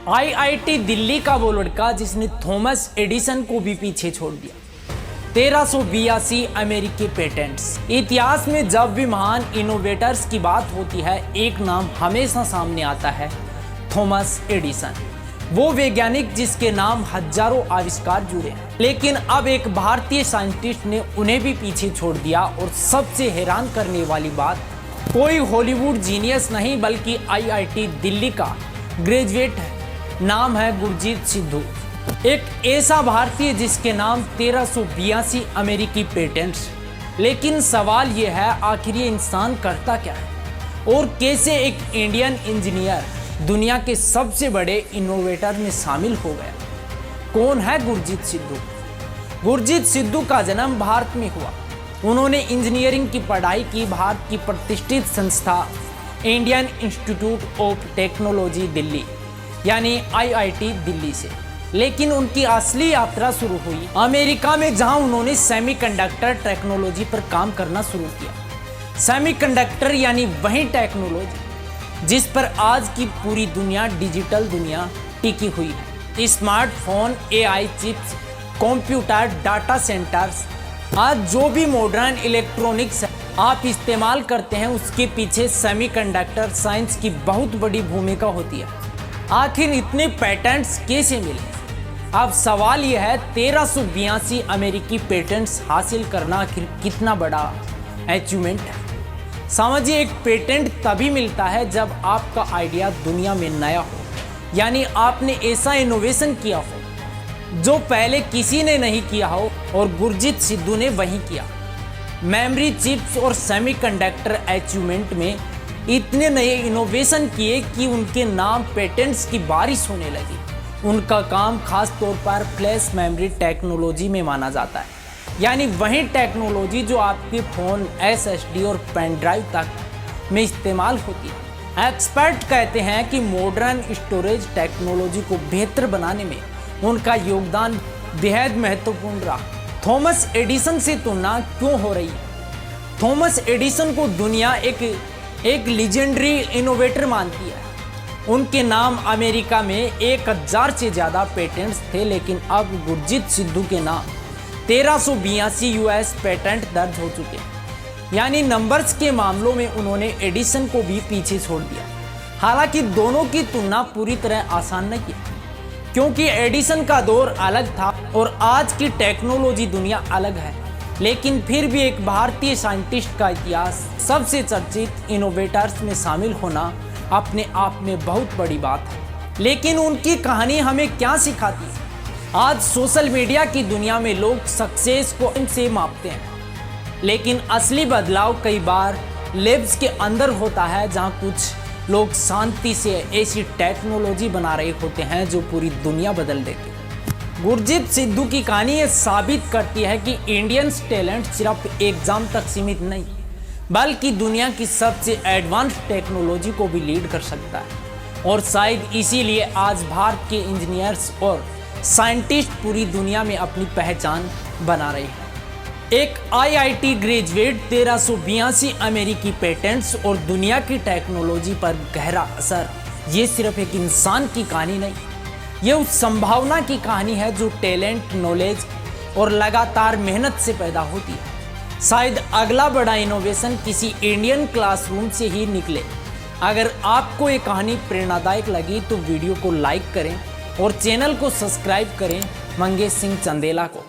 IIT Delhi का वो लड़का जिसने थॉमस एडिसन को भी पीछे छोड़ दिया। 1382 अमेरिकी पेटेंट्स। इतिहास में जब भी महान इनोवेटर्स की बात होती है, एक नाम हमेशा सामने आता है, थॉमस एडिसन। वो वैज्ञानिक जिसके नाम हजारों आविष्कार जुड़े हैं, लेकिन अब एक भारतीय साइंटिस्ट ने उन्हें भी पीछे छोड़ दिया। और सबसे हैरान करने वाली बात, कोई हॉलीवुड जीनियस नहीं बल्कि आईआईटी दिल्ली का ग्रेजुएट है। नाम है गुरजीत सिद्धू, एक ऐसा भारतीय जिसके नाम 1382 अमेरिकी पेटेंट्स। लेकिन सवाल यह है, आखिर ये इंसान करता क्या है और कैसे एक इंडियन इंजीनियर दुनिया के सबसे बड़े इनोवेटर में शामिल हो गया। कौन है गुरजीत सिद्धू? गुरजीत सिद्धू का जन्म भारत में हुआ। उन्होंने इंजीनियरिंग की पढ़ाई की भारत की प्रतिष्ठित संस्था Indian institute of technology Delhi यानी आईआईटी दिल्ली से। लेकिन उनकी असली यात्रा शुरू हुई अमेरिका में, जहां उन्होंने सेमीकंडक्टर टेक्नोलॉजी पर काम करना शुरू किया। सेमीकंडक्टर यानी वही टेक्नोलॉजी जिस पर आज की पूरी दुनिया, डिजिटल दुनिया टिकी हुई है। Smartphone, AI chips, computer, data centres, आज जो भी मॉडर्न इलेक्ट्रॉनिक्स आप इस्तेमाल करते हैं, उसके पीछे सेमीकंडक्टर साइंस की बहुत बड़ी भूमिका होती है। आखिर इतने पेटेंट्स कैसे मिले? अब सवाल यह है, 1382 अमेरिकी पेटेंट्स हासिल करना आखिर कितना बड़ा अचीवमेंट है। समझिए, एक पेटेंट तभी मिलता है जब आपका आइडिया दुनिया में नया हो, यानी आपने ऐसा इनोवेशन किया हो जो पहले किसी ने नहीं किया हो, और गुरजीत सिद्धू ने वही किया। मेमोरी चिप्स और सेमीकंडक्टर अचीवमेंट में इतने नए इनोवेशन किए कि उनके नाम पेटेंट्स की बारिश होने लगी। उनका काम खास तौर पर फ्लैश मेमोरी टेक्नोलॉजी में माना जाता है, यानी वही टेक्नोलॉजी जो आपके फ़ोन, एसएसडी और पेन ड्राइव तक में इस्तेमाल होती है। एक्सपर्ट कहते हैं कि मॉडर्न स्टोरेज टेक्नोलॉजी को बेहतर बनाने में उनका योगदान बेहद महत्वपूर्ण रहा। थॉमस एडिसन से तुलना क्यों हो रही है? थॉमस एडिसन को दुनिया एक लीजेंडरी इनोवेटर मानती है। उनके नाम अमेरिका में 1000 से ज़्यादा पेटेंट्स थे, लेकिन अब गुरजीत सिद्धू के नाम 1382 यूएस पेटेंट दर्ज हो चुके हैं। यानी नंबर्स के मामलों में उन्होंने एडिसन को भी पीछे छोड़ दिया। हालांकि दोनों की तुलना पूरी तरह आसान नहीं है, क्योंकि एडिसन का दौर अलग था और आज की टेक्नोलॉजी दुनिया अलग है। लेकिन फिर भी एक भारतीय साइंटिस्ट का इतिहास सबसे चर्चित इनोवेटर्स में शामिल होना अपने आप में बहुत बड़ी बात है। लेकिन उनकी कहानी हमें क्या सिखाती है? आज सोशल मीडिया की दुनिया में लोग सक्सेस को इनसे मापते हैं, लेकिन असली बदलाव कई बार लैब्स के अंदर होता है, जहां कुछ लोग शांति से ऐसी टेक्नोलॉजी बना रहे होते हैं जो पूरी दुनिया बदल देती है। गुरजीत सिद्धू की कहानी ये साबित करती है कि इंडियन टैलेंट सिर्फ एग्जाम तक सीमित नहीं, बल्कि दुनिया की सबसे एडवांस टेक्नोलॉजी को भी लीड कर सकता है। और शायद इसीलिए आज भारत के इंजीनियर्स और साइंटिस्ट पूरी दुनिया में अपनी पहचान बना रहे हैं। एक आईआईटी ग्रेजुएट, 1382 अमेरिकी पेटेंट्स और दुनिया की टेक्नोलॉजी पर गहरा असर, ये सिर्फ एक इंसान की कहानी नहीं, ये उस संभावना की कहानी है जो टैलेंट, नॉलेज और लगातार मेहनत से पैदा होती है। शायद अगला बड़ा इनोवेशन किसी इंडियन क्लासरूम से ही निकले। अगर आपको ये कहानी प्रेरणादायक लगी तो वीडियो को लाइक करें और चैनल को सब्सक्राइब करें मंगेश सिंह चंदेला को।